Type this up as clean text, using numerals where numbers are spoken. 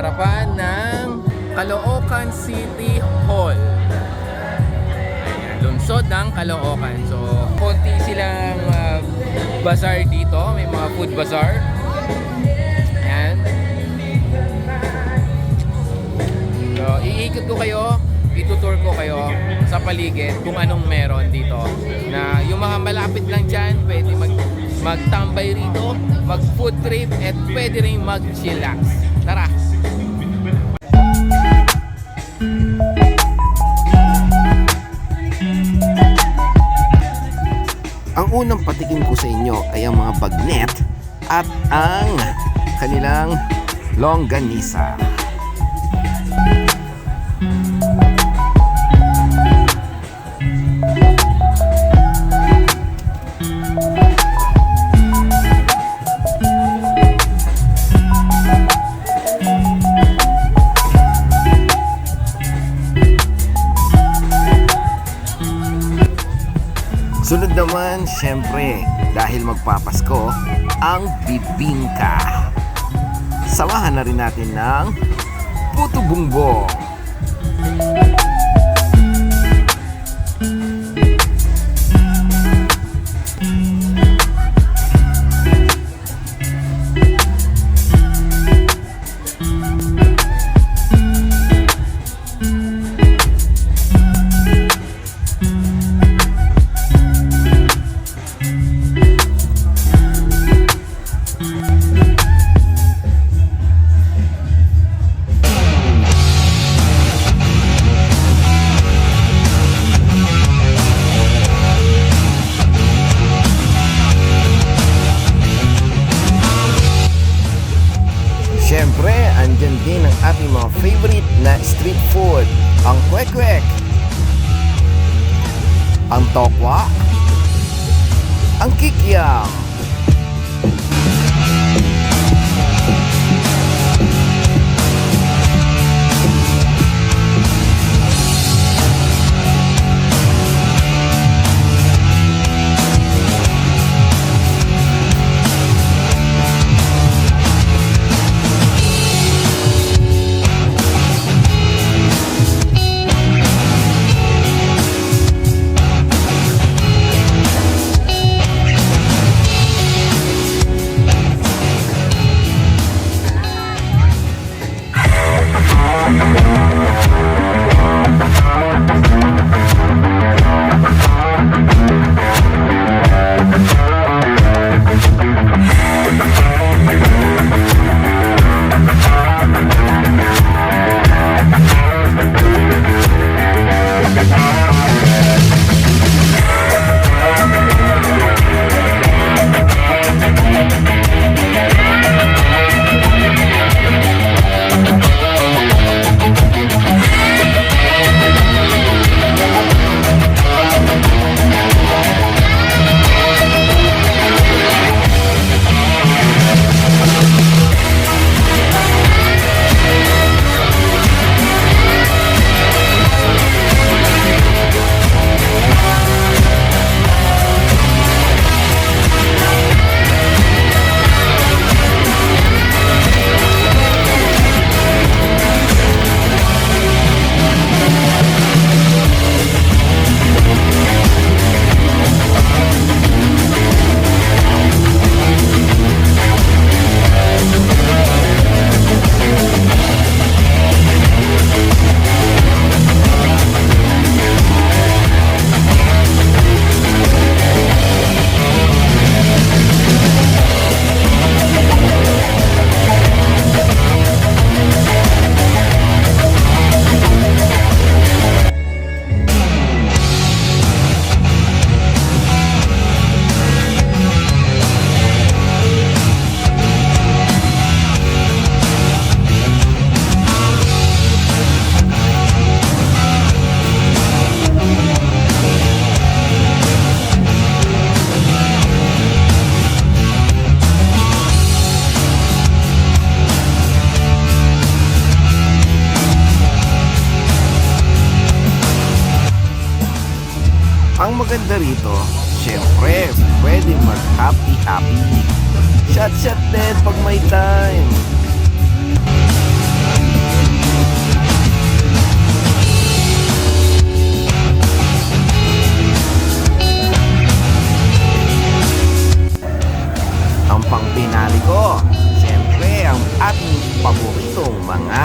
harapan ng Caloocan City Hall. Ayan, lungsod ng Caloocan. So, konti silang bazaar dito. May mga food bazaar. Ayan. So, iikot ko kayo, itutour ko kayo sa paligid kung anong meron dito. Na yung mga malapit lang dyan, pwede magtambay rito, mag-food trip, at pwede rin mag-chillax. Tara! Ang unang patikim ko sa inyo ay ang mga bagnet at ang kanilang longganisa. Sunod naman, syempre, dahil magpapasko, ang bibingka. Samahan na rin natin ng puto bumbong. Siyempre, andyan din ang ating mga favorite na street food. Ang kwek-kwek, ang tokwa, ang kikiam. Ang maganda rito, syempre, pwede mag-happy-happy. Shot-shot din pag may time. pang binali ko. Siyempre, ang ating paboritong mga